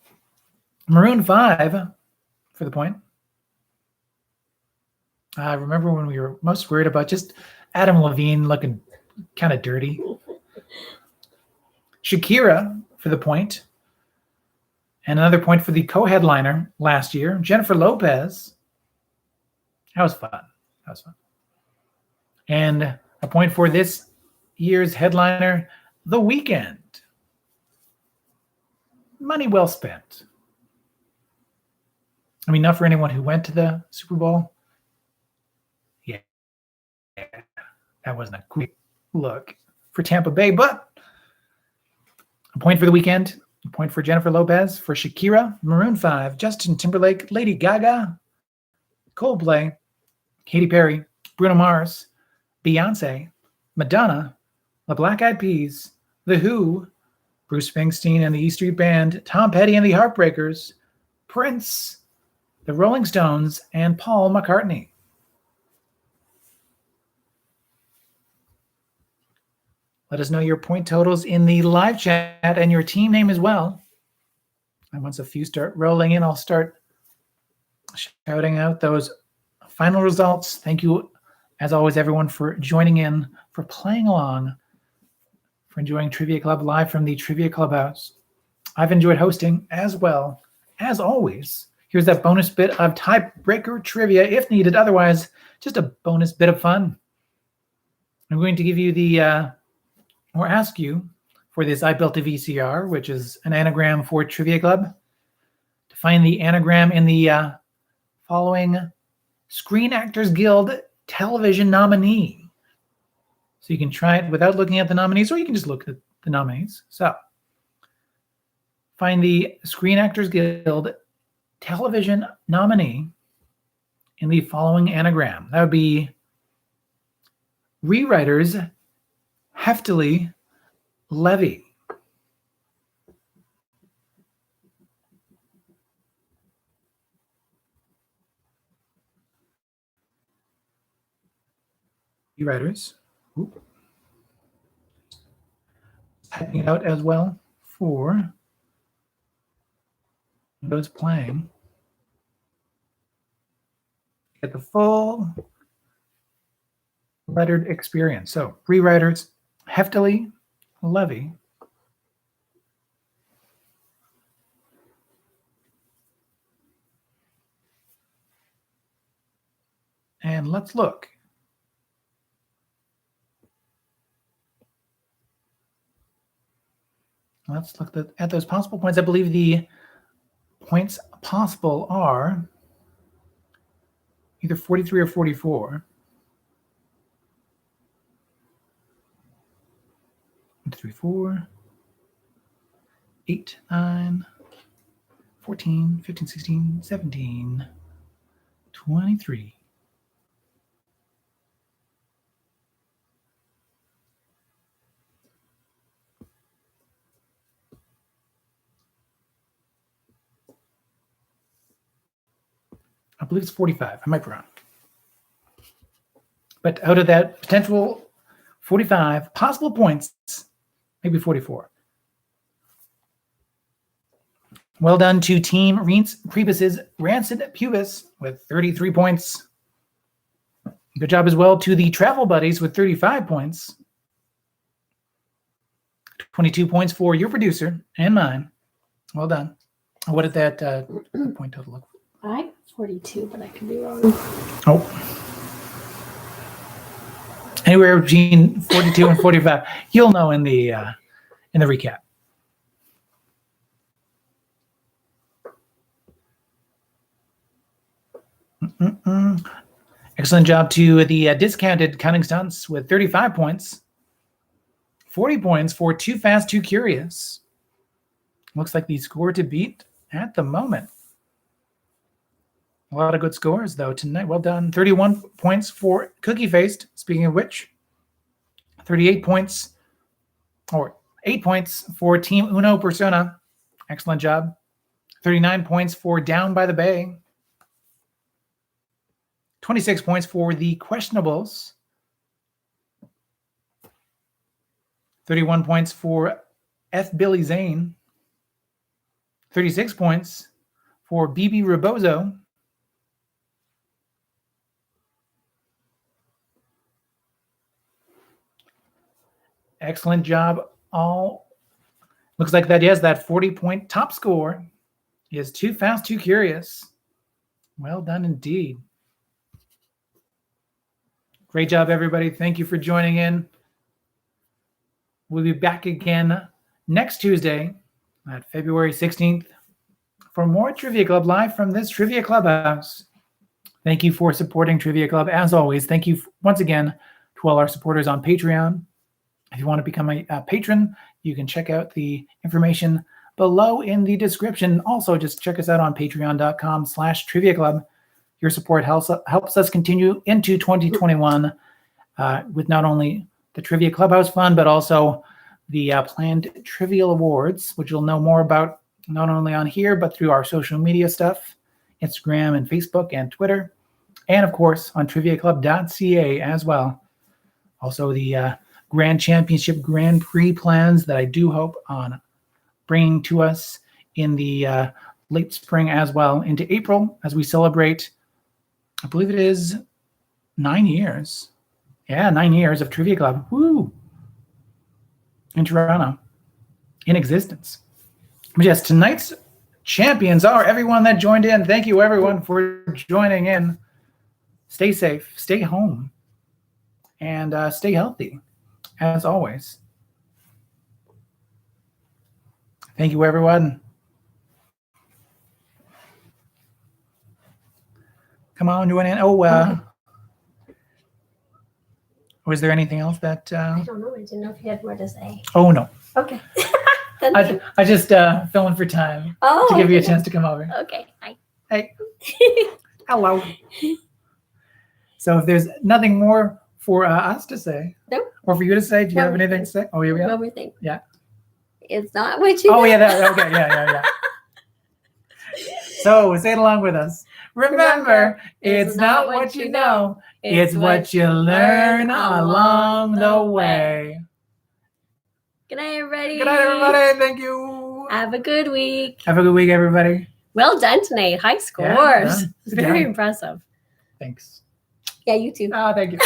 A: Maroon 5 for the point. I remember when we were most worried about just Adam Levine looking kind of dirty. Shakira for the point. And another point for the co-headliner last year, Jennifer Lopez. That was fun. And a point for this year's headliner, The Weeknd. Money well spent. I mean, not for anyone who went to the Super Bowl. Yeah, that wasn't a great look for Tampa Bay, but a point for The Weeknd, a point for Jennifer Lopez, for Shakira, Maroon 5, Justin Timberlake, Lady Gaga, Coldplay, Katy Perry, Bruno Mars, Beyonce, Madonna, the Black Eyed Peas, The Who, Bruce Springsteen and the E Street Band, Tom Petty and the Heartbreakers, Prince, the Rolling Stones, and Paul McCartney. Let us know your point totals in the live chat and your team name as well. And once a few start rolling in, I'll start shouting out those final results. Thank you, as always, everyone, for joining in, for playing along, for enjoying Trivia Club live from the Trivia Clubhouse. I've enjoyed hosting as well. As always, here's that bonus bit of tiebreaker trivia if needed. Otherwise, just a bonus bit of fun. I'm going to give you or ask you for this I Built a VCR, which is an anagram for Trivia Club, to find the anagram in the following Screen Actors Guild television nominee. So you can try it without looking at the nominees, or you can just look at the nominees. So find the Screen Actors Guild television nominee in the following anagram. That would be Rewriters Heftily Levy. Rewriters. Typing it out as well for those playing. Get the full lettered experience. So, Rewriters Heftily Levy. And let's look. Let's look at those possible points. I believe the points possible are either 43 or 44. 1, 2, 3, 4, 8, 9, 14, 15, 16, 17, 23. I believe it's 45. I might be wrong. But out of that potential 45 possible points, maybe 44. Well done to Team Reince Priebus's Rancid Pubis with 33 points. Good job as well to the Travel Buddies with 35 points. 22 points for your producer and mine. Well done. What did that point total look?
C: I got 42, but I could be wrong.
A: Oh. Anywhere between 42 and 45. You'll know in the recap. Excellent job to the discounted counting stunts with 35 points. 40 points for Too Fast, Too Curious. Looks like the score to beat at the moment. A lot of good scores, though, tonight. Well done. 31 points for Cookie Faced, speaking of which. 38 points, or 8 points for Team Uno Persona. Excellent job. 39 points for Down by the Bay. 26 points for the Questionables. 31 points for F. Billy Zane. 36 points for BB Rebozo. Excellent job. All looks like that, yes, that 40-point top score is Too Fast, Too Curious. Well done indeed. Great job, everybody. Thank you for joining in. We'll be back again next Tuesday at February 16th for more Trivia Club live from this Trivia Clubhouse. Thank you for supporting Trivia Club. As always, thank you once again to all our supporters on Patreon. If you want to become a patron, you can check out the information below in the description. Also, just check us out on patreon.com/Trivia Club. Your support helps us continue into 2021 with not only the Trivia Clubhouse Fund, but also the planned Trivial Awards, which you'll know more about not only on here, but through our social media stuff, Instagram and Facebook and Twitter, and of course on triviaclub.ca as well. Also the Grand Championship Grand Prix plans that I do hope on bringing to us in the late spring as well into April as we celebrate, I believe it is 9 years. Yeah, 9 years of Trivia Club. Woo! In Toronto. In existence. But yes, tonight's champions are everyone that joined in. Thank you, everyone, for joining in. Stay safe. Stay home. And stay healthy, as always. Thank you, everyone. Come on, join in. Was there anything else that...
C: I don't know. I didn't know if you had more to say.
A: Oh, no.
C: Okay.
A: I just filling for time to give you a chance to come over.
C: Okay. Hi.
A: Hey. Hello. So if there's nothing more for us to say,
C: no,
A: or for you to say, do you have anything to say? Oh, here we go.
C: One more thing.
A: Yeah.
C: It's not what you
A: Oh,
C: know.
A: yeah. Okay. Yeah. So say it along with us. Remember, it's not what you know. It's what you learn along the way.
C: Good night, everybody.
A: Good night, everybody. Thank you.
C: Have a good week.
A: Have a good week, everybody.
C: Well done tonight. High scores.
A: Yeah.
C: Very impressive.
A: Thanks.
C: Yeah, you too.
A: Oh, thank you.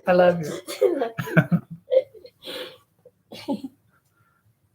A: I love you.